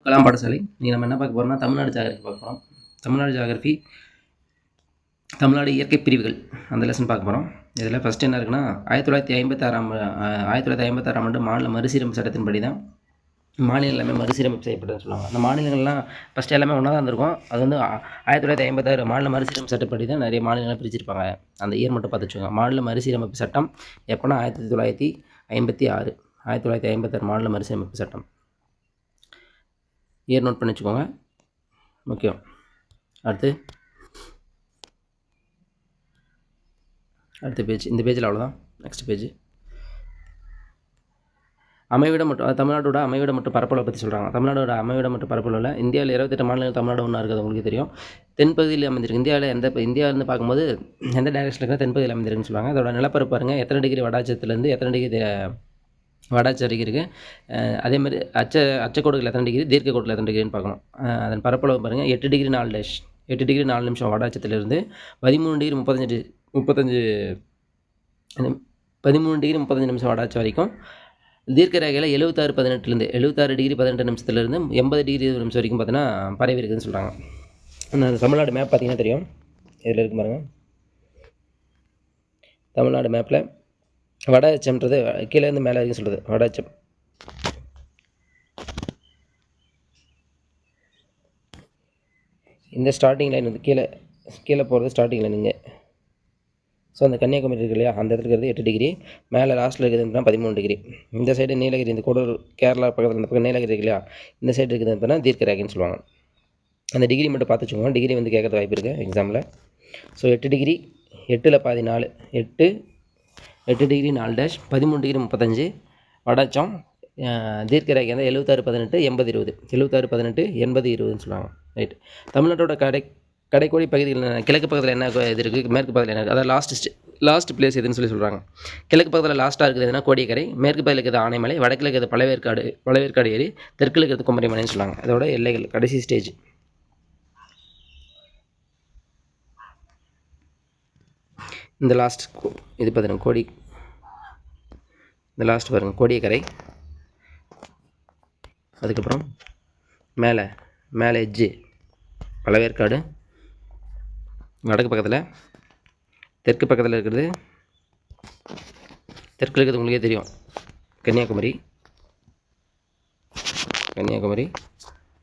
கலாம் பாடசாலை. நீங்கள் நம்ம என்ன பார்க்க போகிறோம்னா தமிழ்நாடு ஜியாகிரபி பார்க்க போகிறோம். தமிழ்நாடு ஜியாகிரபி தமிழ்நாடு இயற்கை பிரிவுகள் அந்த லெசன் பார்க்க போகிறோம். இதில் ஃபஸ்ட் என்ன இருக்குன்னா 1956 ஆண்டு மாநில மறுசீரமைப்பு சட்டத்தின்படி தான் மாநிலம் எல்லாமே மறுசீரமைப்பு செய்யப்பட்டதுன்னு சொல்லுவாங்க. அந்த மாநிலங்கள்லாம் ஃபஸ்ட்டு எல்லாமே ஒன்றா தான் இருந்திருக்கும். அது வந்து 1956 மாநில மறுசீரமைப்பு சட்டப்படி தான் நிறைய மாநிலங்களை பிரிச்சிருப்பாங்க. அந்த இயர் மட்டும் பார்த்து வச்சுக்கோங்க. மாநில மறுசீரமைப்பு சட்டம் எப்போனா 1956 1956 மாநில மறுசீரமைப்பு சட்டம். இயர் நோட் பண்ணி வச்சுக்கோங்க, முக்கியம். அடுத்த பேஜ், இந்த பேஜில் அவ்வளோதான். நெக்ஸ்ட் பேஜ் அமைவிடம் மற்றும் தமிழ்நாட்டோட அமைவிடம் மற்றும் பரப்பளவை பற்றி சொல்கிறாங்க. தமிழ்நாடோட அமைவிடம் மற்றும் பரப்பளவில் இந்தியாவில் 28 மாநிலங்கள் தமிழ்நாடு ஒன்றா இருக்குது, உங்களுக்கு தெரியும். தென்பகுதியில் அமைந்திருக்கு. இந்தியாவிலேருந்து பார்க்கும்போது எந்த டைரக்ஷனில் இருக்கிற தென்பகுதியில் அமைந்திருக்குன்னு சொல்லுவாங்க. அதோட நிலப்பரப்பு பாருங்கள், எத்தனை டிகிரி வடாச்சத்துலேருந்து எத்தனை டிகிரி வடாச்சு வரைக்கும் இருக்குது. அதேமாதிரி அச்சக்கோடுகள் எத்தனை டிகிரி, தீர்க்க கோடுகள் எத்தனை டிகிரின்னு பார்க்கணும். அதன் பரப்பளவு பாருங்கள், 8 டிகிரி 4 டேஷ் 8 டிகிரி 4 நிமிஷம் வடாச்சத்துலேருந்து 13 டிகிரி 35 நிமிஷம் வடாச்சு வரைக்கும். தீர்க்க ரேகையில் 76 டிகிரி 18 நிமிஷத்துலேருந்து 80 டிகிரி 20 நிமிஷம் வரைக்கும் பார்த்தீங்கன்னா பரவி இருக்குதுன்னு சொல்கிறாங்க. அந்த தமிழ்நாடு மேப் பார்த்தீங்கன்னா தெரியும், இதில் இருக்கு பாருங்கள். தமிழ்நாடு மேப்பில் வடாச்சம்ன்றது கீழேருந்து மேலே வரைக்கும் சொல்கிறது. வடாச்சம் இந்த ஸ்டார்டிங் லைன் வந்து கீழே போகிறது ஸ்டார்டிங் லைன் இங்கே. ஸோ அந்த கன்னியாகுமரி இருக்கு இல்லையா, அந்த இடத்துல இருக்கிறது 8 டிகிரி, மேலே லாஸ்ட்டில் இருக்கிறது 13 டிகிரி. இந்த சைடு நீலகிரி, இந்த கூட கேரளா பக்கத்தில் இந்த பக்கம் நீலகிரி இருக்கு இல்லையா, இந்த சைடு இருக்குது அப்படின்னா தீர்க்க ரேகைன்னு சொல்லுவாங்க. அந்த டிகிரி மட்டும் பார்த்து வச்சுக்கோங்க, டிகிரி வந்து கேட்கறது வாய்ப்பு இருக்குது எக்ஸாமில். ஸோ 8 டிகிரி 8ல் பாதி 4 8 டிகிரி 4 டேஷ் 13 டிகிரி 35 வடாச்சம். தீர்க்க ரேகை வந்து 76 18 80 20 76 18 80 20ன்னு சொல்லுவாங்க. ரைட். தமிழ்நாட்டோட கடைக்கோடி பகுதிகள் கிழக்கு பக்கத்தில் என்ன இது இருக்குது, மேற்கு பக்கத்தில் என்ன இருக்குது, அதாவது லாஸ்ட் பிளேஸ் எதுன்னு சொல்கிறாங்க. கிழக்கு பக்கத்தில் லாஸ்ட்டாக இருக்குது எதுனா கோடியக்கரை, மேற்கு பக்கத்தில் இருக்கிறது ஆனைமலை, வடக்கில் இருக்கிறது பழவேற்காடு ஏரி, தெற்கில் இருக்கிறது குமரிமலைன்னு சொல்லுவாங்க. அதோட எல்லைகள் கடைசி ஸ்டேஜ். இந்த லாஸ்ட் இது பார்த்தீங்கன்னா இந்த லாஸ்ட் பாருங்கள் கோடியக்கரை. அதுக்கப்புறம் மேலே எட்ஜு பழவேற்காடு, வடக்கு பக்கத்தில் தெற்கு பக்கத்தில் இருக்கிறது உங்களுக்கே தெரியும் கன்னியாகுமரி.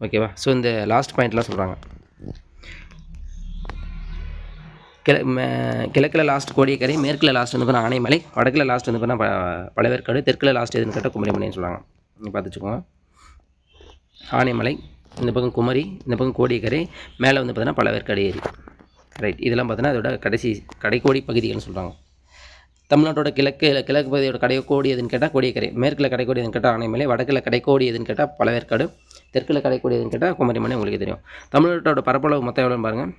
ஓகேவா? ஸோ இந்த லாஸ்ட் பாயிண்ட்லாம் சொல்கிறாங்க. கிழக்கில் லாஸ்ட் கோடியக்கரை, மேற்கில் லாஸ்ட் வந்து பார்த்தா ஆனைமலை, வடக்கில் லாஸ்ட் வந்து பார்த்தா பழவேற்காடு, தெற்கில் லாஸ்ட் எதுன்னு கேட்டால் குமரிமலைன்னு சொல்லுவாங்க. நீங்கள் பார்த்து வச்சுக்கோங்க. ஆனைமலை இந்த பக்கம், குமரி இந்த பக்கம், கோடியக்கரை மேலே வந்து பார்த்தீங்கன்னா பழவேற்காடு ஏரி. ரைட். இதெல்லாம் பார்த்தீங்கன்னா அதோட கடைக்கோடி பகுதிகள்னு சொல்கிறாங்க. தமிழ்நாட்டோட கிழக்கு பகுதியோட கடைக்கோடி எதுன்னு கேட்டால் கோடியக்கரை, மேற்கில் கடைக்கோடி எதுன்னு கேட்டால் ஆனைமலை, வடக்கில் கடைக்கோடி எதுன்னு கேட்டால் பழவேற்காடு, தெற்கில் கடைக்கோடி எதுன்னு கேட்டால் குமரிமலை உங்களுக்கு தெரியும். தமிழ்நாட்டோட பரப்பளவு மொத்தம் எவ்வளோன்னு பாருங்கள்.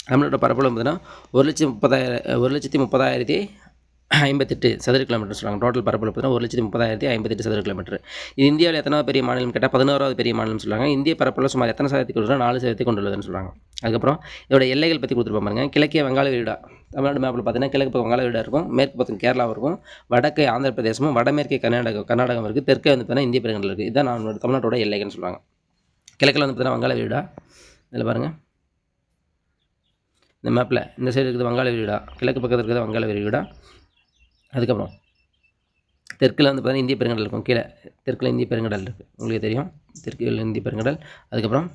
தமிழ்நாட்டோட பரப்பளவு பார்த்தீங்கன்னா 1,30,058 சதுர கிலோமீட்டர் சொல்லுவாங்க. டோட்டல் பரப்பளவு பார்த்தீங்கன்னா 1,30,058 சதுர கிலோமீட்டர். இது இந்தியாவில் எத்தனாவது பெரிய மாநிலம் கேட்டால் 11வது பெரிய மாநிலம் சொல்லுவாங்க. இந்திய பரப்பளவு சுமார் எத்தனை சதவீதத்தை கொண்டு 4% கொண்டுள்ளதுன்னு சொல்லுவாங்க. அதுக்கப்புறம் இதோட எல்லைகள் பற்றி கொடுத்துருப்பாங்க பாருங்க. கிழக்கே வங்காள விரிகுடா, தமிழ்நாடு மேப்பில் பார்த்தீங்கன்னா கிழக்கு பக்கம் வங்காள விரிகுடா இருக்கும், மேற்கு பக்கம் கேரளா இருக்கும், வடக்கு ஆந்திர பிரதேசமும், வடமேற்கே கர்நாடகம் இருக்குது, தெற்கே வந்து பார்த்தீங்கன்னா இந்திய பெருங்கடல் இருக்குது. இதுதான் நம்மளோட தமிழ்நாட்டோட எல்லைகள்னு சொல்லுவாங்க. கிழக்கில் வந்து பார்த்தீங்கன்னா வங்காள விரிகுடா, இதில் பாருங்கள் இந்த மேப்பில் இந்த சைடு இருக்குது வங்காள விரிகுடா, கிழக்கு பக்கத்தில் இருக்கிறது வங்காள விரிகுடா. அதுக்கப்புறம் தெற்கில் வந்து பார்த்தீங்கன்னா இந்திய பெருங்கடல் இருக்கும், கீழே தெற்கில் இந்திய பெருங்கடல் இருக்குது, உங்களுக்கு தெரியும் தெற்கில் இந்திய பெருங்கடல். அதுக்கப்புறம்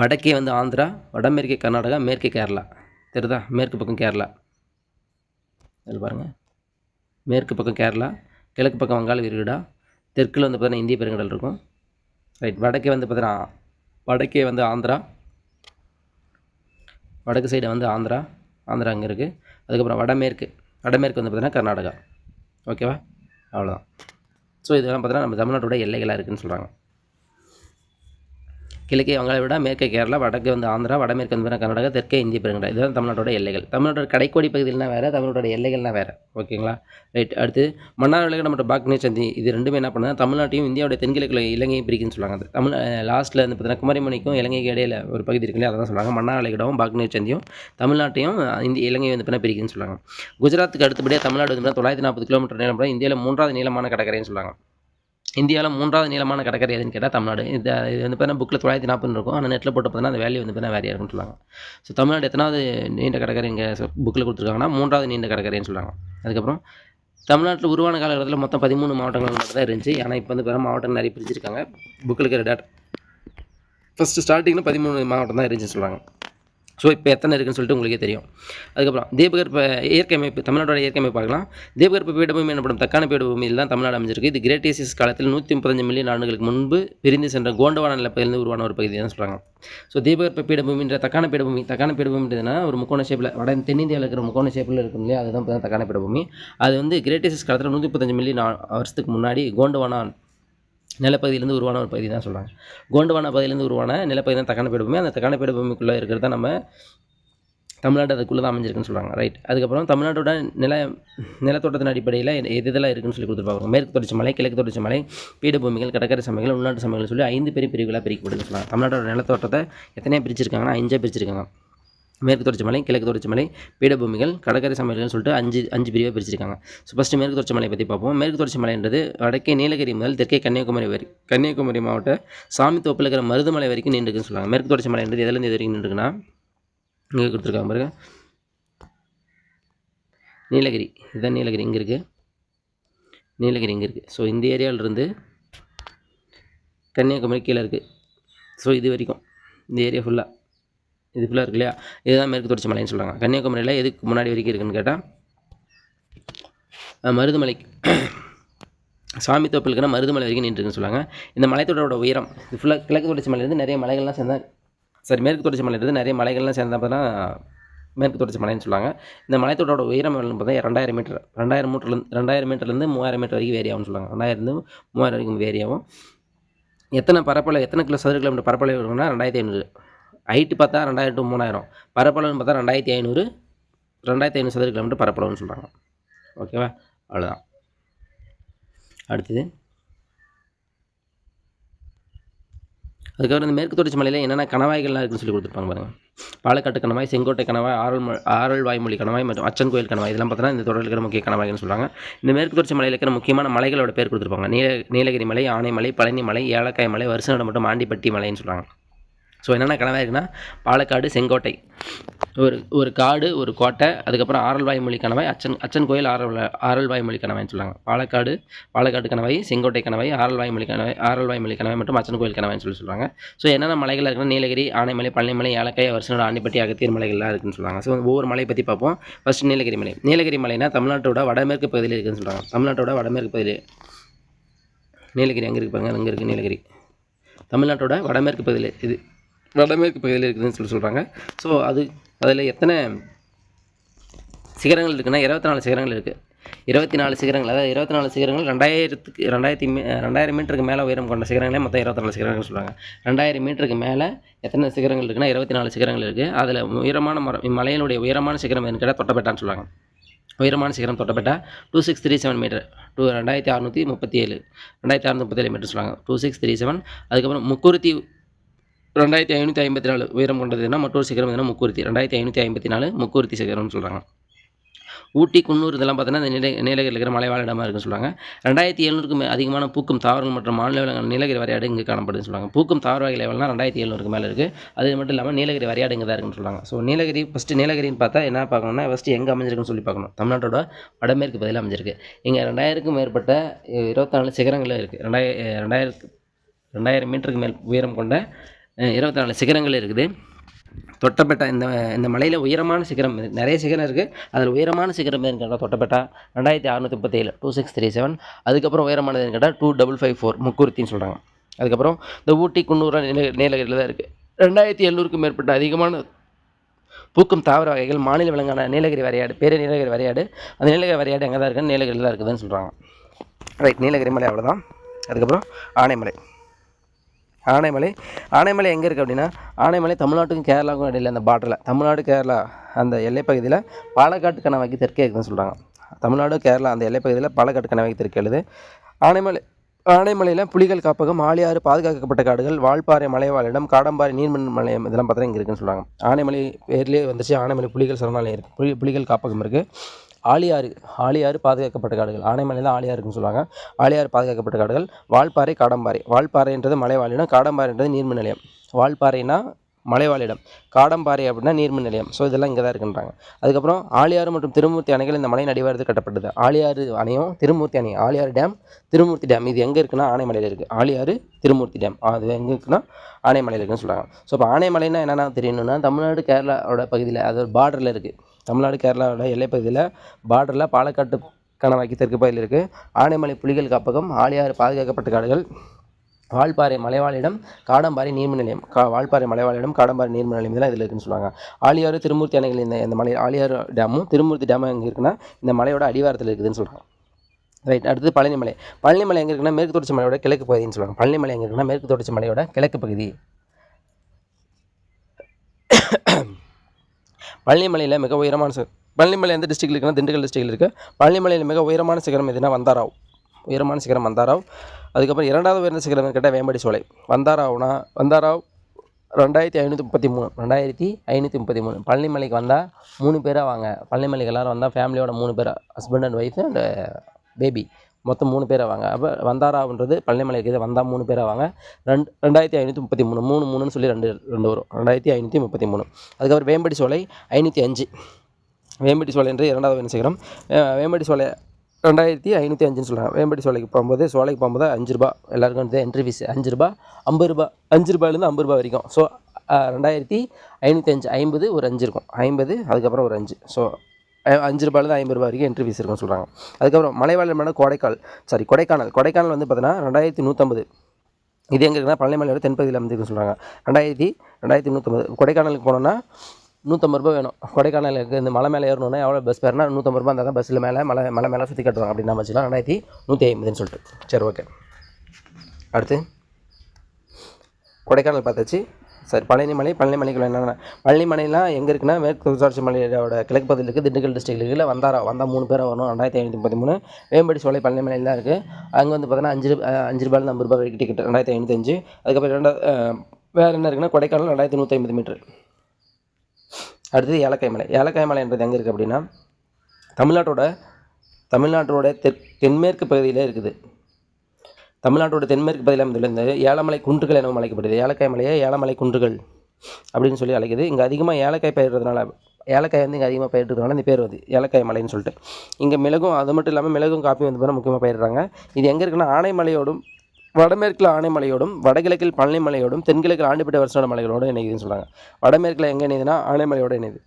வடக்கே வந்து ஆந்திரா, வடமேற்கே கர்நாடகா, மேற்கே கேரளா தெரியுதா, மேற்கு பக்கம் கேரளா. அதில் பாருங்கள் மேற்கு பக்கம் கேரளா, கிழக்கு பக்கம் வங்காள விரிகுடா, தெற்கில் வந்து பார்த்தீங்கன்னா இந்திய பெருங்கடல் இருக்கும். ரைட். வடக்கே வந்து ஆந்திரா, வடக்கு சைடு வந்து ஆந்திரா அங்கே இருக்குது. அதுக்கப்புறம் வடமேற்கு வந்து பார்த்தீங்கன்னா கர்நாடகா. ஓகேவா? அவ்வளோதான். ஸோ இதெல்லாம் பார்த்தீங்கன்னா நம்ம தமிழ்நாட்டோட எல்லைகளாக இருக்குதுன்னு சொல்கிறாங்க. கிழக்கே வங்காள விரிகுடா, மேற்கே கேரளா, வடக்கு வந்து ஆந்திரா, வடமேற்கு வந்து கர்நாடகா, தெற்கே இந்திய பெருங்கடல். இதுதான் தமிழ்நாட்டோட எல்லைகள். தமிழ்நாட்டோட கடைக்கோடி பகுதிகள்னால் வேறு, தமிழ்நாட்டோட எல்லைகள்னால் வேறு. ஓகேங்களா? ரைட். அடுத்து மன்னார் வளைகுடா மற்றும் பாக்னேர் சந்தி, இது ரெண்டுமே என்ன பண்ணுறது, தமிழ்நாட்டையும் இந்தியாவோட தென்கிழக்கில் இலங்கையும் பிரிக்குன்னு சொல்லுவாங்க. அது லாஸ்ட்டில் வந்து பார்த்தீங்கன்னா குமரிமலைக்கும் இலங்கைக்கு இடையில ஒரு பகுதி இருக்குல்லையா, அதை தான் சொல்லுவாங்க. மன்னார் வளைகுடாவும் பாக்னேர் சந்தியும் தமிழ்நாட்டையும் இலங்கையும் வந்து பார்த்தீங்கன்னா பிரிக்குன்னு சொல்லுவாங்க. குஜராத்துக்கு அடுத்தபடியாக தமிழ்நாடு வந்து 940 கிலோமீட்டர் நீளம், இந்தியாவில் 3வது நீளமான கடற்கரைன்னு சொல்லுவாங்க. இந்தியாவில் 3வது நீளமான கடற்கரை எதுன்னு கேட்டால் தமிழ்நாடு. இது வந்து பார்த்தீங்கன்னா புக்கில் 940 இருக்கும். ஆனால் நெட்டில் போட்டு பார்த்தீங்கன்னா அந்த வேல்யூ வந்து பார்த்தீங்கன்னா வேறையாக இருக்குன்னு சொல்லுவாங்க. ஸோ தமிழ்நாடு எத்தனாவது நீண்ட கடற்கரை இங்கே புக்கில் கொடுத்துருக்காங்கன்னா 3வது நீண்ட கடற்கரைன்னு சொல்லுவாங்க. அதுக்கப்புறம் தமிழ்நாட்டில் உருவான காலகட்டத்தில் மொத்தம் 13 மாவட்டங்கள் மட்டும் தான் இருந்துச்சு. ஆனால் இப்போ வந்து பார்த்தீங்கன்னா மாவட்டம் நிறைய பிரிச்சிருக்காங்க. புக்கில் இருக்கிற டேட்டா ஃபஸ்ட்டு ஸ்டார்டிங்கில் 13 மாவட்டம் தான் இருந்துச்சுன்னு சொல்லுவாங்க. ஸோ இப்போ எத்தனை இருக்குன்னு சொல்லிட்டு உங்களுக்கே தெரியும். அதுக்கப்புறம் தீபகற்ப இயற்கை அமைப்பு, தமிழ்நாட்டோட இயற்கை அமைப்பு பார்க்கலாம். தீபகற்ப பீடபூமி எனப்படும் தக்கான பீடபூமியில் தான் தமிழ்நாடு அமைஞ்சிருக்கு. இது கிரேட்டேசியஸ் காலத்தில் 135 மில்லியன் ஆண்டுகளுக்கு முன்பு பிரிந்து சென்ற கோண்டவான நிலப்பகுதியிலிருந்து உருவான ஒரு பகுதி தான் சொல்கிறாங்க. ஸோ தீபகற்ப பீடபூமின்ற தக்கான பீடபூமின்றதுனா ஒரு முக்கோண ஷேப்பில் தென்னிந்தியாவில் இருக்கிற முக்கோண ஷேப்பில் இருக்கும் இல்லையா, அதுதான் தக்கான பீடபூமி. அது வந்து கிரேட்டேசியஸ் காலத்தில் 135 மில்லியன் வருஷத்துக்கு முன்னாடி கோண்டவானா நிலப்பகுதியிலேருந்து உருவான ஒரு பகுதி தான் சொல்கிறாங்க. கோண்டவானா பகுதியிலேருந்து உருவான நிலப்பகுதி தான் தக்கான பீடபூமி. அந்த தக்கான பீடபூமிக்குள்ளே இருக்கிறது தான் நம்ம தமிழ்நாடு அதுக்குள்ளே தான் அமைஞ்சிருக்குன்னு சொல்கிறாங்க. ரைட். அதுக்கப்புறம் தமிழ்நாட்டோட நிலத்தோட்டத்தின் அடிப்படையில் இதெல்லாம் இருக்குன்னு சொல்லி கொடுத்துருப்பாங்க. மேற்கு தொடர்ச்சி மலை, கிழக்கு தொடர்ச்சி மலை, பீடபூமிகள், கடற்கரை சமைகள், உள்நாட்டு சமைகள் சொல்லி 5 பெரிய பிரிவுகளாக பிரிக்கப்படுதுன்னு சொல்கிறாங்க. தமிழ்நாட்டோட நிலத்தோட்டத்தை எத்தனையாக பிரிச்சிருக்காங்கன்னா 5 பிரிச்சிருக்காங்க. மேற்கு தொடர்ச்சி மலை, கிழக்கு தொடர்ச்சி மலை, பீடபூமிகள், கடற்கரை சமையல்கள்னு சொல்லிட்டு 5 பிரிவாக பிரிச்சிருக்காங்க. ஸோ ஃபஸ்ட்டு மேற்கு தொடர்ச்சி மலையை பற்றி பார்ப்போம். மேற்கு தொடர்ச்சி மலைன்றது வடக்கே நீலகிரி முதல் தெற்கே கன்னியாகுமரி மாவட்ட சாமித்தோப்பில் இருக்கிற மருதமலை வரைக்கும் நின்றுக்குன்னு சொல்லுவாங்க. மேற்கு தொடர்ச்சி மலைன்றது எதுலேருந்து இது வரைக்கும் நின்றுக்குன்னா இங்கே கொடுத்துருக்காங்க பாருங்க, நீலகிரி. இதுதான் நீலகிரி, இங்கே இருக்குது. நீலகிரி இங்கே இருக்குது. ஸோ இந்த ஏரியாவிலிருந்து கன்னியாகுமரி கீழே இருக்குது. ஸோ இது வரைக்கும் இந்த ஏரியா ஃபுல்லாக இருக்கு இல்லையா, இதுதான் மேற்கு தொடர்ச்சி மலைன்னு சொல்கிறாங்க. கன்னியாகுமரியில் எதுக்கு முன்னாடி வரைக்கும் இருக்குதுன்னு கேட்டால் மருதமலை, சாமித்தோப்பில் இருக்கிற மருதமலை வரைக்கும் நின்றுருக்குன்னு சொல்லுவாங்க. இந்த மலைத்தொடரோட உயரம் இது ஃபுல்லாக கிழக்கு தொடர்ச்சி மலையிலேருந்து நிறைய மலைகள்லாம் சேர்ந்தா மேற்கு தொடர்ச்சி மலையிலேருந்து நிறைய மலைகள்லாம் சேர்ந்தப்போ தான் மேற்கு தொடர்ச்சி மலைன்னு சொல்லுவாங்க. இந்த மலைத்தொடரோட உயரம் பார்த்தா 2000 மீட்டர். 2000 மீட்டர்லேருந்து 3000 மீட்டர் வரைக்கும் வேரி ஆகும்னு சொல்லுவாங்க. 2000 3000 வரைக்கும் வேரி ஆகும். எத்தனை சதுர கிலோமீட்டர் பரப்பளவு இருக்குன்னா 2500. ஹைட்டு பார்த்தா 2000 to 3000, பரப்பளவுன்னு பார்த்தா 2500 சதுர கிலோமீட்டர் பரப்பளவுன்னு சொல்கிறாங்க. ஓகேவா, அவ்வளோதான். அடுத்தது அதுக்கப்புறம் இந்த மேற்கு தொடர்ச்சி மலையில் என்னென்ன கணவாய்கள்லாம் இருக்குன்னு சொல்லி கொடுத்துருப்பாங்க பாருங்கள். பாலக்காட்டு கணவாய், செங்கோட்டை கணவாய், ஆரல் வாய்மொழி கணவாய் மற்றும் அச்சன் கோயில் கணவாய், இதெல்லாம் பார்த்தீங்கன்னா இந்த தொடரில் இருக்கிற முக்கிய கணவாய்கள்னு சொல்கிறாங்க. இந்த மேற்கு தொடர்ச்சி மலையில் இருக்கிற முக்கியமான மலைகளோட பேர் கொடுத்துருப்பாங்க. நீலகிரி மலை, ஆனைமலை, பழனி மலை, ஏலக்காய் மலை, வருஷநாடு மற்றும் ஆண்டிப்பட்டி மலைன்னு சொல்கிறாங்க. ஸோ என்னென்ன கணவாய் இருக்குன்னா பாலக்காடு, செங்கோட்டை, ஒரு காடு, ஒரு கோட்டை, அதுக்கப்புறம் ஆரல்வாய்மொழி கணவாய், அச்சன் கோயில், ஆரல்வாய்மொழி கணவாய்னு சொல்லுவாங்க. பாலக்காடு கணவாய், செங்கோட்டை கணவாய், ஆரல்வாய்மொழி கணவாய் மற்றும் அச்சன் கோயில் கணவாய்னு சொல்லுவாங்க. ஸோ என்னென்ன மலைகள் இருக்குன்னா நீலகிரி, ஆனைமலை, பழனிமலை, ஏலக்காய், வருஷநாடு, ஆண்டிப்பட்டி, அகத்தியர் மலைகள்லாம் இருக்குன்னு சொல்லுவாங்க. ஸோ ஒவ்வொரு மலையை பற்றி பார்ப்போம். ஃபஸ்ட்டு நீலகிரி மலைனா தமிழ்நாட்டோட வடமேற்கு பகுதியில் இருக்குதுன்னு சொல்கிறாங்க. தமிழ்நாட்டோட வடமேற்கு பகுதியில் நீலகிரி எங்கே இருப்பாங்க, அங்கே இருக்குது நீலகிரி. தமிழ்நாட்டோட வடமேற்கு பகுதியில் இருக்குதுன்னு சொல்கிறாங்க. ஸோ அதில் எத்தனை சிகரங்கள் இருக்குன்னா 24 சிகரங்கள் இருக்குது. 24 சிகரங்கள், அதாவது 24 சிகரங்கள் 2000 மீட்டருக்கு மேலே உயரம் கொண்ட சிகரங்களே மொத்தம் 24 சிகரங்கள் சொல்கிறாங்க. 2000 மீட்டருக்கு மேலே எத்தனை சிகரங்கள் இருக்குன்னா 24 சிகரங்கள் இருக்குது. அதில் மலையினுடைய உயரமான சிகரம் எதுன்னு கேட்டால் தொட்டபெட்டான்னு சொல்லுவாங்க. உயரமான சிகரம் தொட்டபெட்டா 2637 மீட்டர், 2637 மீட்டர் சொல்லுவாங்க. 2637. அதுக்கப்புறம் முக்குருத்தி 2554 உயரம் கொண்டதுன்னா மற்றொரு சிகரம் எதுனா முக்குருத்தி, 2554 முக்குருத்தி சிகரம்னு சொல்கிறாங்க. ஊட்டி, குன்னூர் இதெல்லாம் பார்த்தீங்கன்னா இந்த நீலகிரியில் இருக்கிற மலைவாழ் இடமாக இருக்குன்னு சொல்லுவாங்க. 2700க்கும் அதிகமான பூக்கும் தாவரங்கள் மற்றும் மாநில நீலகிரி வரையாடு இங்கே காணப்படுதுன்னு சொல்லுவாங்க. பூக்கும் தாவர வகை லெவல்னால் 2700க்கு மேலே இருக்குது. அது மட்டும் இல்லாமல் நீலகிரி வரையாடு இங்கே தான் இருக்குன்னு சொல்லுவாங்க. ஸோ நீலகிரின்னு பார்த்தா என்ன பார்க்கணும்னா ஃபஸ்ட்டு எங்கே அமைஞ்சிருக்குன்னு சொல்லி பார்க்கணும். தமிழ்நாட்டோட வடமேற்கு பகுதியில் அமைஞ்சிருக்கு. இங்கே 2000க்கும் மேற்பட்ட 24 சிகரங்களும் இருக்குது. 2000 மீட்டருக்கு மேல் உயரம் கொண்ட 24 சிகரங்கள் இருக்குது. தொட்டபெட்டா இந்த மலையில் உயரமான சிகரம் நிறைய சிகரம் இருக்குது. அதில் உயரமான சிகரம் எதுன்னு கேட்டால் தொட்டபெட்டா 2637, 2637. அதுக்கப்புறம் உயரமானது எதுன்னு கேட்டால் 2554 முக்குருத்தின்னு சொல்கிறாங்க. அதுக்கப்புறம் இந்த ஊட்டி, குன்னூர் நீலகிரியில் தான் இருக்குது. 2700க்கும் மேற்பட்ட அதிகமான பூக்கும் தாவர வகைகள் மாநில விலங்கான நீலகிரி வரையாடு, பேர் நீலகிரி வரையாடு. அந்த நீலகிரி வரையாடு எங்கே தான் இருக்குன்னு நீலகிரியில் தான் இருக்குதுன்னு சொல்கிறாங்க. ரைட், நீலகிரி மலை அவ்வளோதான். அதுக்கப்புறம் ஆனைமலை எங்கே இருக்குது அப்படின்னா ஆனைமலை தமிழ்நாட்டுக்கும் கேரளாவுக்கும் இடையில் அந்த பார்டரில் தமிழ்நாடு கேரளா அந்த எல்லைப்பகுதியில் பாலக்காட்டு கணவாய்க்கு தெற்கே இருக்குதுன்னு சொல்கிறாங்க. தமிழ்நாடு கேரளா அந்த எல்லைப்பகுதியில் பாலக்காட்டு கணவாய்க்கு தெற்கே எழுது. ஆனைமலையில் புலிகள் காப்பகம், ஆழியாறு, பாதுகாக்கப்பட்ட காடுகள், வால்பாறை மலைவாழிடம், காடம்பாறை நீர்மண் மலையம் இதெல்லாம் பார்த்தா இங்கே இருக்குன்னு சொல்கிறாங்க. ஆனைமலை பேர்லேயே வந்துச்சு, ஆனைமலை புலிகள் சரணாலயம் இருக்குது, புலிகள் காப்பகம் இருக்குது. ஆழியாறு பாதுகாக்கப்பட்ட காடுகள். ஆனைமலை தான் ஆழியாறுன்னு சொல்லுவாங்க. ஆழியாறு பாதுகாக்கப்பட்ட காடுகள். வால்பாறை, காடம்பாறை. வால்பாறைன்றது மலைவாழிடம், காடம்பாறைன்றது நீர்மின் நிலையம். வால்பாறைனா மலைவாழிடம், காடம்பாறை அப்படின்னா நீர்மின் நிலையம். ஸோ இதெல்லாம் இங்கே தான் இருக்குன்றாங்க. அதுக்கப்புறம் ஆழியாறு மற்றும் திருமூர்த்தி அணைகள் இந்த மலையின் அடிவாரத்தில் கட்டப்பட்டது. ஆழியாறு அணையும் திருமூர்த்தி அணை, ஆழியாறு டேம், திருமூர்த்தி டேம், இது எங்கே இருக்குன்னா ஆனைமலையில் இருக்குது. ஆழியாறு திருமூர்த்தி டேம் அது எங்கே இருக்குன்னா ஆனைமலையில் இருக்குன்னு சொல்கிறாங்க. ஸோ இப்போ ஆனைமலைன்னா என்னென்னா தெரியணும்னா, தமிழ்நாடு கேரளாவோட பகுதியில், அது ஒரு பார்டரில் இருக்குது. தமிழ்நாடு கேரளாவோட எல்லைப்பகுதியில் பார்டரில் பாலக்காட்டு கணவாய்க்கு தெற்கு பகுதியில் இருக்குது. ஆனைமலை புலிகள் காப்பகம், ஆழியாறு பாதுகாக்கப்பட்ட காடுகள், வால்பாறை மலைவாழிடம், காடம்பாறை நீர்மின் நிலையம். வால்பாறை மலைவாழிடம், காடம்பாறை நீர்மின் நிலையம் இதெல்லாம் இதில் இருக்குன்னு சொல்லுவாங்க. ஆழியாறு திருமூர்த்தி அணைகள் இந்த மலை, ஆழியாறு டேமும் திருமூர்த்தி டேமும் எங்கே இருக்குன்னா இந்த மலையோட அடிவாரத்தில் இருக்குதுன்னு சொல்கிறாங்க. ரைட். அடுத்து பழனிமலை. பழனிமலை எங்கே இருக்குன்னா மேற்கு தொடர்ச்சி மலையோட கிழக்கு பகுதின்னு சொல்லுவாங்க. பழனிமலை எங்கே இருக்குன்னா மேற்கு தொடர்ச்சி மலையோட கிழக்கு பகுதி. பழனிமலையில் மிக உயரமான பழனிமலை எந்த டிஸ்ட்ரிக்டில் இருக்குன்னா திண்டுக்கல் டிஸ்ட்ரிக்டில் இருக்குது. பழனிமலையில் மிக உயரமான சிகரம் எதுனா வந்தாராவ். உயரமான சிகரம் வந்தாராவ். அதுக்கப்புறம் இரண்டாவது உயர்ந்த சிகரம் கேட்டால் வேம்படி சோலை. வந்தாராவ் 2533. பழனிமலைக்கு வந்தால் 3 பேராக வாங்க. பழனிமலைக்கு எல்லோரும் வந்தால் ஃபேமிலியோட 3 பேர், husband and wife and baby, மொத்தம் 3 பேராக வாங்க. அப்போ வந்தாராவுன்றது பழனிமலைக்கு இது வந்தால் 3 பேராக வாங்க. 2533 3 சொல்லி 2 வரும். 2533. அதுக்கப்புறம் வேம்படி சோலை 505. வேம்படி சோலைன்றது இரண்டாவது உயர்ந்த சிகரம். வேம்படி சோலை 2505 சொல்கிறாங்க. வேம்படி சோலைக்கு போகும்போது 5 ரூபா எல்லாருக்கும் வந்து என்ட்ரி ஃபீஸ் 5 ரூபா, 50 ரூபா, 5 ரூபாயிலேருந்து 50 ரூபா வரைக்கும். ஸோ 2505, 50 ஒரு 5 இருக்கும், 50 அதுக்கப்புறம் ஒரு 5. ஸோ 5 ரூபாயிலேருந்து 50 ரூபா வரைக்கும் என்ட்ரி ஃபீஸ் இருக்குன்னு சொல்கிறாங்க. அதுக்கப்புறம் மலைவாழிடமான கொடைக்கானல் வந்து பார்த்தீங்கன்னா 2150. இது எங்கே இருக்குன்னா பழனிமலையோட தென்பகுதியில் அமைஞ்சிருக்குன்னு சொல்கிறாங்க. 2150. கொடைக்கானலுக்கு போனோன்னா 150 ரூபா வேணும். கொடைக்கானலுக்கு இந்த மலை மேலே ஏறணுன்னா எவ்வளோ பஸ் பேர்னா 150 ரூபா இருந்தால் தான் பஸ்ஸில் மலை மேலே சுற்றி கட்டுவாங்க அப்படின்னு நம்ம வச்சுக்கலாம். 2150 சொல்லிட்டு. சரி, ஓகே. அடுத்து கொடைக்கானல் பார்த்தாச்சு. சரி, பழனிமலைக்குள்ள என்னென்ன பழனிமலைலாம் எங்கே இருக்குன்னா மேற்கு தொடர்ச்சி மலையோட கிழக்கு பகுதியில் இருக்குது. திண்டுக்கல் டிஸ்ட்ரிக்டில் இருக்குது. வந்தால் 3 பேராக வரணும். 2533. வேம்படி சோலை பழனிமலையில் தான் இருக்குது. அங்கே வந்து பார்த்தீங்கன்னா 5 ரூபாயிலேருந்து 50 ரூபா வரைக்கும் டிக்கெட் 2505. அதுக்கப்புறம் வேறு என்ன இருக்குன்னா கொடைக்கானல் 2150 மீட்டர். அடுத்தது ஏலக்காய் மலைன்றது எங்கே இருக்குது அப்படின்னா தமிழ்நாட்டோட தென்மேற்கு பகுதியில் இருக்குது. தமிழ்நாட்டோட தென்மேற்கு பகுதியில் அமைந்துள்ள ஏலமலை குன்றுகள் எனவும் அழைக்கப்படுது. ஏலக்காய் மலையை ஏலமலை குன்றுகள் அப்படின்னு சொல்லி அழைக்குது. இங்கே அதிகமாக ஏலக்காய் பயிர்றதுனால, ஏலக்காய் வந்து இங்கே அதிகமாக பயிர்றதுனால இந்த பேர் வருது ஏலக்காய் மலைன்னு சொல்லிட்டு. இங்கே மிளகும், அது மட்டும் இல்லாமல் மிளகும் காப்பியும் வந்து பார்த்தா முக்கியமாக பயிர்றாங்க. இது எங்கே இருக்குன்னா ஆனைமலையோடும், வடமேற்கில் ஆனைமலையோடும், வடகிழக்கில் பழனிமலையோடும், தென்கிழக்கில் ஆண்டிப்பட்டி வருஷனோட மலைகளோடு இணைக்குதுன்னு சொல்கிறாங்க. வடமேற்கில் எங்கே இணையுதுன்னா ஆனைமலையோடு இணையுது.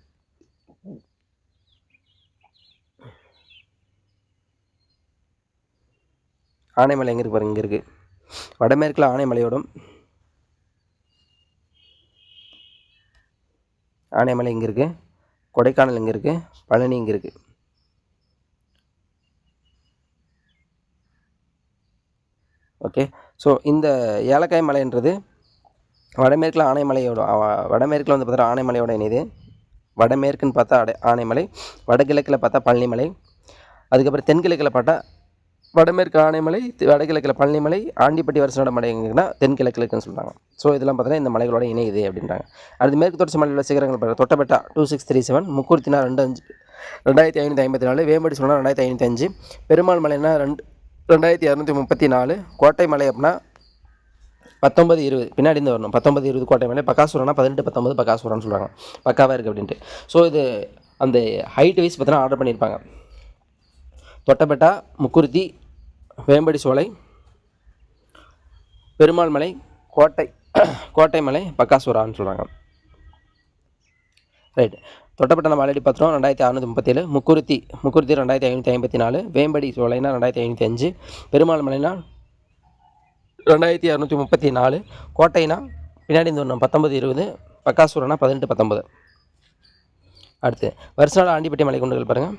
ஆனைமலை எங்கே இருக்கு பாருங்க, இங்கே இருக்குது. வடமேற்கில் ஆனைமலையோடும், ஆனைமலை இங்கே இருக்குது, கொடைக்கானல் இங்கே இருக்குது, பழனி இங்கே இருக்குது. ஓகே. ஸோ இந்த ஏலக்காய் மலைன்றது வடமேற்கில் ஆனைமலையோட, வடமேற்கில் வந்து பார்த்தா ஆனைமலையோட இணையுது. வடமேற்குன்னு பார்த்தா ஆனைமலை, வடகிழக்கில் பார்த்தா பழனிமலை, அதுக்கப்புறம் தென்கிழக்கில் பார்த்தா வடமேற்கு ஆனைமலை, வடகிழக்கில் பழனிமலை, ஆண்டிப்பட்டி வருஷனோட மலை எங்கன்னா தென்கிழக்கில் இருக்குன்னு சொல்கிறாங்க. ஸோ இதெல்லாம் பார்த்தீங்கன்னா இந்த மலைகளோட இணையுது அப்படின்றாங்க. அடுத்து மேற்கு தொடர்ச்சி மலையில் சிகரங்கள் பாருங்கள். தொட்டபெட்டா 2637, முக்கூர்த்தினா 2554, வேம்படி சொன்னா 2505, பெருமாள் மலைனா 2234, கோட்டை மலை அப்படின்னா 1920 பின்னாடி இருந்து வரணும். 1920 கோட்டை மலை, பக்காசுரம்னா 1819 பக்காசுரம்னு சொல்கிறாங்க. பக்காவாக இருக்குது அப்படின்ட்டு. ஸோ இது அந்த ஹைட் வைஸ் பார்த்தீங்கன்னா ஆர்டர் பண்ணியிருப்பாங்க. தொட்டபெட்டா, முக்குருத்தி, வேம்படி சோலை, பெருமாள் மலை, கோட்டை மலை, பக்காசுரான்னு சொல்கிறாங்க. ரைட். தொட்டபெட்டா நம்ம ஆல்ரெடி பார்த்துட்டோம் 2637, முக்குருத்தி 2554, வேம்படி சோலைனா 2505, பெருமாள் மலைனா 2234, கோட்டைனா பின்னாடி இந்த 1920, பக்காசுரனா 1819. அடுத்து வருஷநாடு ஆண்டிப்பட்டி மலை குண்டுகள் பாருங்கள்.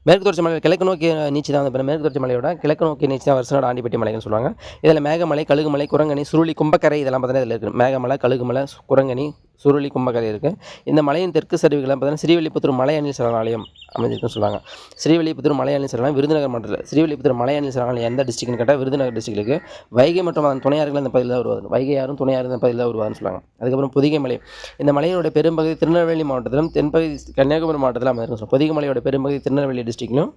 மேற்கு தொடர்ச்சி மலை கிழக்கு நோக்கி நீச்சி தான் வந்து மேற்கு தொடர்ச்சி மலையோட கிழக்கு நோக்கி நீச்சி தான் வருஷநாடு ஆண்டிப்பட்டி மலைன்னு சொல்லுவாங்க. இதில் மேகமலை, கழுகுமலை, குரங்கணி, சுருளி, கும்பக்கரை இதெல்லாம் பார்த்தீங்கன்னா இதில் இருக்குது. மேகமலை, கழுகுமலை, குரங்கணி, சுருளி கும்பக்கரை இருக்குது. இந்த மலையின் தெற்கு சரிவுகளை பார்த்தீங்கன்னா ஸ்ரீவில்லிபுத்தூர் மலை அணில் சரணாலயம் அமைஞ்சிருக்குன்னு சொல்லுவாங்க. ஸ்ரீவில்லிபுத்தூர் மலை அணில் சரணாலயம் விருதுநகர் மாவட்டத்தில். ஸ்ரீவில்லிபுத்தூர் மலை அணில் சரணாலயம் எந்த டிஸ்ட்ரிக்ட்னு கேட்டால் விருதுநகர் டிஸ்ட்ரிக்ட் இருக்குது. வைகை மற்றும் அதன் துணையாறுகள் இந்த பகுதியில் தான் உருவாது. வைகையாரும் துணையாறு இந்த பகுதியில் தான் உருவாதுன்னு சொல்லுவாங்க. அதுக்கப்புறம் பொதிகை மலை. இந்த மலையோட பெரும்பகுதி திருநெல்வேலி மாவட்டத்திலும் தென்பகுதி கன்னியாகுமரி மாவட்டத்தில் அமைஞ்சிருக்கும். பொதிகை மலையோட பெரும்பகுதி திருநெல்வேலி டிஸ்ட்ரிக்ட்லையும்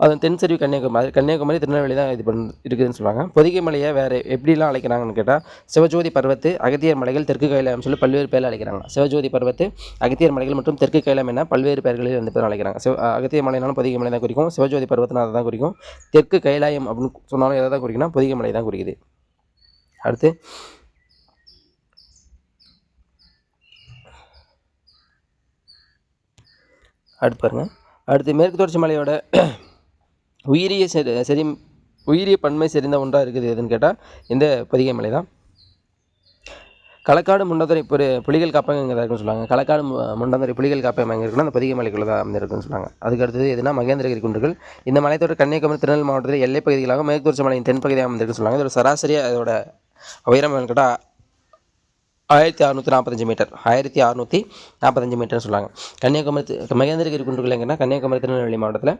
அதன் தென் சரிவு கன்னியாகுமரி திருநெல்வேலி தான் இருக்குதுன்னு சொல்லுவாங்க. பொதிகை மலையை வேறு எப்படிலாம் அழைக்கிறாங்கன்னு கேட்டால் சிவஜோதி பர்வத்து, அகத்தியர் மலைகள், தெற்கு கைலாயம் சொல்லி பல்வேறு பேரில் அழைக்கிறாங்க. சிவஜோதி பர்வத்து, அகத்தியர் மலைகள் மற்றும் தெற்கு கைலாயம் என பல்வேறு பெயர்களில் வந்து பேர் அழைக்கிறாங்க. அகத்தியர் மலைனாலும் பொதிகை மலை தான் குறிக்கும். சிவஜோதி பர்வத்தினா அதை தான் குறிக்கும். தெற்கு கைலாயம் அப்படின்னு சொன்னாலும் எதை தான் குறிக்குன்னா பொதிகை மலை தான் குறிக்குது. அடுத்து பாருங்க. அடுத்து மேற்கு தொடர்ச்சி மலையோட உயிரிய பன்மை செறிந்த ஒன்றாக இருக்குது எதுன்னு கேட்டால் இந்த பொதிகை மலை தான். களக்காடு முண்டந்துறை புலிகள் காப்பகம் எங்கே இருக்குன்னு சொல்லுவாங்க. களக்காடு முண்டந்துறை புலிகள் காப்பகம் எங்கே இருக்குன்னா அந்த பொதிகை மலைக்குள்ள தான் அமைந்திருக்குன்னு சொல்லுவாங்க. அதுக்கு அடுத்தது எதுனா மகேந்திரகிரி குன்றுகள். இந்த மலைத்தொடர் கன்னியாகுமரி திருநெல்வேலி மாவட்டத்தில் எல்லைப் பகுதிகளாக மேற்கு தொடர்ச்சி மலையின் தென்பகுதியாக அமைந்திருக்குன்னு சொல்லுவாங்க. இதோட சராசரியாக அதோட உயரம் கேட்டால் 1645 மீட்டர் 1645 மீட்டர்னு சொல்லுவாங்க. மகேந்திரகிரி குன்றுகள் எங்கன்னா கன்னியாகுமரி திருநெல்வேலி மாவட்டத்தில்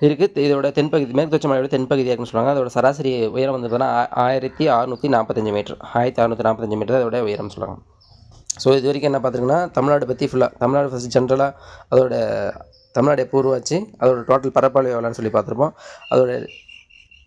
இருக்குது. இதோட தென்பகுதி மேற்கு தொடர்ச்சி மலையோட தென்பகுதியாக இருக்குன்னு சொல்லுவாங்க. அதோட சராசரி உயரம் வந்து பார்த்தீங்கன்னா 1645 மீட்டர் 1645 மீட்டர் அதோட உயரம் சொல்லுவாங்க. ஸோ இது வரைக்கும் என்ன பார்த்துருக்குன்னா தமிழ்நாடு பற்றி ஃபுல்லாக தமிழ்நாடு ஃபஸ்ட்டு ஜென்ரலாக அதோட தமிழ்நாடு பூர்வாச்சு அதோட டோட்டல் பரப்பளவு எவ்வளோன்னு சொல்லி பார்த்துருப்போம். அதோட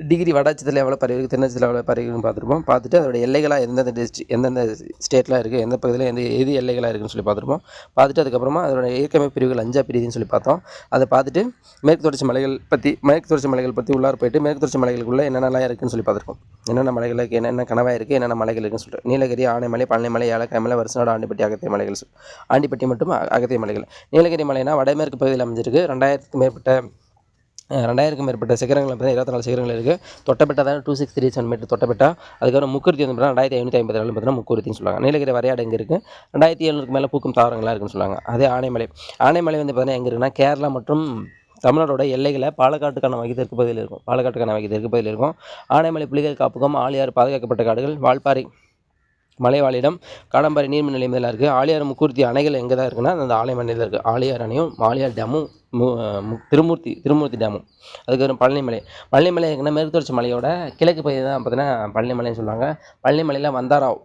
டிகிரி வடாட்சியத்தில் எவ்வளோ பரவி தென்னச்சத்தில் எவ்வளோ பரவின்னு பார்த்துருப்போம். பார்த்துட்டு அதோட எல்லைகளாக எந்தெந்த ஸ்டேட்டில் இருக்குது, எந்த பகுதியில் எது எல்லைகளாக இருக்குன்னு சொல்லி பார்த்துருப்போம். பார்த்துட்டு அதுக்கப்புறமா அதோட இயற்கமை பிரிவுகள் 5 பிரிவுன்னு சொல்லி பார்த்தோம். அதை பார்த்துட்டு மேற்கு தொடர்ச்சி மலைகள் பற்றி உள்ளார போயிட்டு மேற்கு தொடர்ச்சி மலைகளுக்குள்ளே என்னென்னலாம் இருக்குன்னு சொல்லி பார்த்துருக்கோம். என்னென்ன மலைகளுக்கு என்னென்ன கனவாக இருக்குது, என்னென்ன மலைகள் இருக்குன்னு சொல்லிட்டு நீலகிரி, ஆனைமலை, பழனிமலை, ஏலக்காய் மலை, வருசநாடு, ஆண்டிப்பட்டி, அகத்திய மலைகள். ஆண்டிப்பட்டி மற்றும் அகத்திய மலைகள். நீலகிரி மலைனா வடமேற்கு பகுதியில் அமைஞ்சிருக்கு. 2000க்கும் மேற்பட்ட சிகரங்கள் பார்த்தீங்கன்னா 24 சிகரங்கள் இருக்குது. தொட்டபெட்டா தான் 2637 மீட்டர் தொட்டபெட்டா. அதுக்கப்புறம் முக்குருத்தி வந்து பார்த்தீங்கன்னா 2554 பார்த்தீங்கன்னா முக்குருத்தின்னு சொல்லுவாங்க. நீலகிரி வரையாடு எங்கே இருக்குது 2700க்கு மேலே பூக்கும் தாவரங்களாக இருக்குன்னு சொல்லுவாங்க. அதே ஆனைமலை வந்து பார்த்தீங்கன்னா எங்கே இருக்குன்னா கேரளா மற்றும் தமிழ்நாடோட எல்லைகளை பாலக்காட்டுக்கான வகை தெற்கு பகுதியில் இருக்கும். ஆனைமலை புலிகள் காப்பகம், ஆழியாறு பாதுகாக்கப்பட்ட காடுகள், வால்பாறை மலைவாழிடம், காடம்பாறை நீர்மின் நிலையம் இதெல்லாம் இருக்குது. ஆழியாறு முக்குருத்தி அணைகள் எங்கே தான் இருக்குன்னா அந்த ஆலைமலையில் இருக்குது. ஆழியார் அணையும் ஆழியார் டேமும் திருமூர்த்தி டேமும். அதுக்கப்புறம் பழனிமலை எங்கன்னா மேற்கு தொடர்ச்சி மலையோட கிழக்கு பகுதி தான் பார்த்தீங்கன்னா பழனிமலைன்னு சொல்லுவாங்க. பழனிமலையில் வந்தாராவ்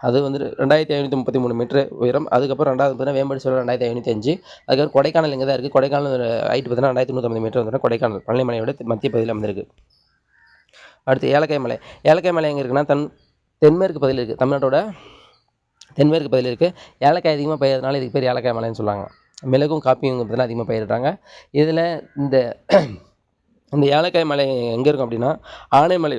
அது வந்து 2533 மீட்டர் உயரம். அதுக்கப்புறம் ரெண்டாவது பார்த்தீங்கன்னா வேம்படி சோழ 2505. அதுக்கப்புறம் கொடைக்கானல் எங்கே தான் இருக்குது. கொடைக்கானல் ஹைட் பார்த்தீங்கன்னா 2350 மீட்டர் வந்து கொடைக்கானல் பழனிமலையோட மத்திய பகுதியில் அமைந்திருக்கு. அடுத்து ஏலக்காய் மலை எங்கே இருக்குன்னா தென்மேற்கு பகுதியில் இருக்குது. தமிழ்நாட்டோட தென்மேற்கு பகுதியில் இருக்குது. ஏலக்காய் அதிகமாக பயிரதுனால இதுக்கு பேர் ஏலக்காய் மலைன்னு சொல்லுவாங்க. மிளகும் காப்பியும் பார்த்தீங்கன்னா அதிகமாக பயிரிடுறாங்க. இதில் இந்த ஏலக்காய் மலை எங்கே இருக்கும் அப்படின்னா ஆனைமலை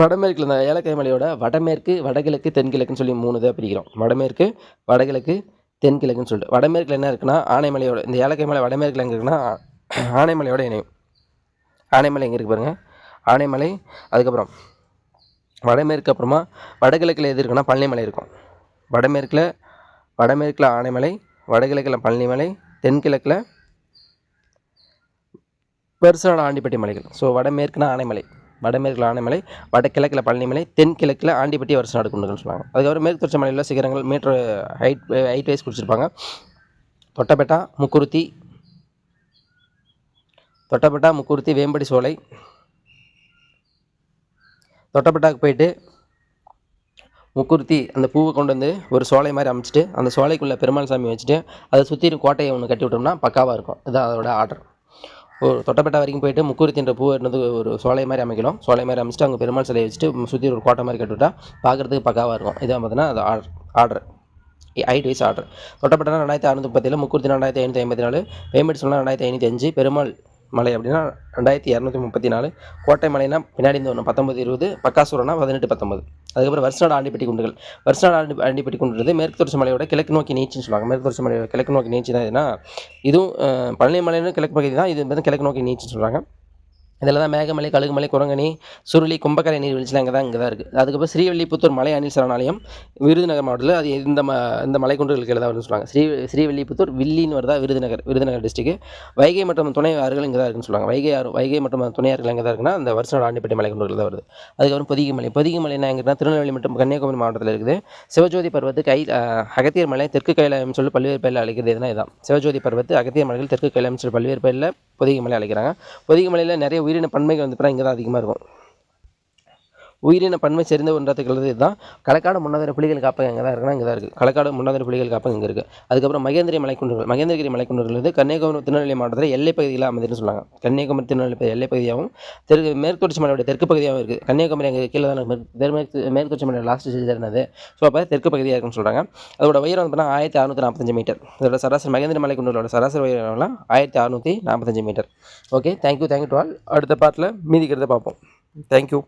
வடமேற்கில் இந்த ஏலக்காய் மலையோட வடமேற்கு, வடகிழக்கு, தென்கிழக்குன்னு சொல்லி 3 இதாக பிரிக்கிறோம். வடமேற்கு, வடகிழக்கு, தென்கிழக்குன்னு சொல்லிட்டு வடமேற்கில் என்ன இருக்குன்னா ஆனைமலையோட இந்த ஏலக்காய் மலை வடமேற்கில் எங்கே இருக்குன்னா ஆனைமலையோட இணையும். ஆனைமலை எங்கே இருக்குது பாருங்கள். ஆனைமலை அதுக்கப்புறம் வடமேற்கு அப்புறமா வடகிழக்கில் எது இருக்குன்னா பழனிமலை இருக்கும். வடமேற்கில் ஆனைமலை, வடகிழக்கில் பழனிமலை, தென்கிழக்கில் வருசநாடு ஆண்டிப்பட்டி மலைகள். ஸோ வடமேற்குனா ஆனைமலை, வடகிழக்கில் பழனிமலை, தென்கிழக்கில் ஆண்டிப்பட்டி வருசநாடு குன்றுகள்னு சொல்லுவாங்க. அதுக்கப்புறம் மேற்கு தொடர்ச்சி மலையில் சிகரங்கள் மீட்டர் ஹைட் வைஸ் குறிச்சிருப்பாங்க. தொட்டபெட்டா, முக்குருத்தி, வேம்படி சோலை. தொட்டபெட்டாவுக்கு போயிட்டு முக்குருத்தி அந்த பூவை கொண்டு வந்து ஒரு சோலை மாதிரி அமைச்சிட்டு அந்த சோலைக்குள்ளே பெருமாள் சாமி வச்சுட்டு அதை சுற்றி கோட்டையை ஒன்று கட்டி விட்டோம்னா பக்காவாக இருக்கும். இதுதான் அதோட ஆர்டர். ஒரு தொட்டபெட்டா வரைக்கும் போயிட்டு முக்குருத்தின்ற பூவை என்னது ஒரு சோலை மாதிரி அமைக்கணும். சோலை மாதிரி அமைச்சிட்டு அங்கே பெருமாள் சிலையை வச்சுட்டு சுற்றி ஒரு கோட்டை மாதிரி கட்டி விட்டால் பார்க்குறதுக்கு பக்காவாக இருக்கும். இதான் பார்த்தீங்கன்னா அது order height wise order. Doddabetta 2637, Mukurthi 2554, Vembadi Shola 2505, Perumal மலை அப்படின்னா 2234, கோட்டை மலைனா பின்னாடி இந்த 1920, பக்காசூரனா 1819. அதுக்கப்புறம் வருசநாடு ஆண்டிப்பட்டி குன்றுகள். ஆண்டிப்பட்டி குன்றுறது மேற்கு தொடர்ச்சி மலையோட கிழக்கு நோக்கி நீச்சின்னு சொல்லுவாங்க. மேற்கு தொடர்ச்சி மலையோட கிழக்கு நோக்கி நீச்சி தான் இதுனா இதுவும் பழனி மலைன்னு கிழக்கு பகுதி தான். இது வந்து கிழக்கு நோக்கி நீச்சின்னு சொல்கிறாங்க. இதில் தான் மேகமலை, கழுகுமலை, குரங்கணி, சுருளி, கும்பக்கரை நீர்வீழ்ச்சிலாம் இங்கே தான் இருக்குது. அதுக்கப்புறம் ஸ்ரீவில்லிபுத்தூர் மலை அணில் சரணாலயம் விருதுநகர் மாவட்டத்தில். அது இந்த மலைக்குன்றுகளுக்கு கீழே தான் வருதுன்னு சொல்லுவாங்க. ஸ்ரீவில்லிபுத்தூர் வில்லின்னு வருதா விருதுநகர் டிஸ்ட்ரிக்ட். வைகை மற்றும் துணை ஆறுகள் இங்கே தான் இருக்குன்னு சொல்லுவாங்க. வைகை மற்றும் துணை ஆறுகள் எங்கே தான் இருக்குன்னா அந்த வருஷம் ஆண்டிப்பட்டி மலைக்குன்றுகள் தான் வருது. அதுக்கப்புறம் பொதிகைமலை எங்கன்னா திருநெல்வேலி மற்றும் கன்னியாகுமரி மாவட்டத்தில் இருக்குது. சிவஜோதி பர்வத்து அகத்தியர் மலை தெற்கு கைலாயம் சொல்லி பல்வேறு பேரில் அழைக்கிறது எதுனா இதுதான். சிவஜோதி பர்வத்து அகத்தியர் மலைகள் தெற்கு கைலாயம் சொல்லி பல்வேறு பேரில் பொதிகைமலை அழைக்கிறாங்க. பொதிகைமலையில் நிறைய உயிரின பன்மைகள் வந்து இங்கே தான் அதிகமாக இருக்கும். உயிரின பன்மை சேர்ந்த ஒன்றத்துக்கிறது இதுதான். களக்காடு முன்னாதிர புலிகள் காப்பகம் எங்கே தான் இருக்குன்னா இங்கே தான் இருக்குது. களக்காடு முன்னாதிர புலிகள் காப்பகம் இங்கே இருக்குது. அதுக்கப்புறம் மகேந்திரகிரி மலைக்குன்றுகள் வந்து கன்னியாகுமரி திருநெல்வேலி மாவட்டத்தில் எல்லை பகுதியில் அமைதுன்னு சொல்லுவாங்க. கன்னியாகுமரி திருநெல்வேலி எல்லை பகுதியாகவும் மேற்கு தொடர்ச்சி மலையோட தெற்கு பகுதியாகவும் இருக்குது. கன்னியாகுமரி அங்கே கீழே தான் மேற்கு தொடர்ச்சி மலையோட லாஸ்ட் ஸ்டேஜ் இருந்தது. ஸோ அப்போ தெற்கு பகுதியாக இருக்குன்னு சொல்கிறாங்க. அதோட உயரம் வந்து 1645 மீட்டர். இதோட சராசரி மகேந்திர மலைக்குன்றுகளோட சராசரி உயரம்லாம் 1645 metre. Okay, thank you to all. அடுத்த பார்ட்டில் மீதிக்கிறத பார்ப்போம். தேங்க்யூ.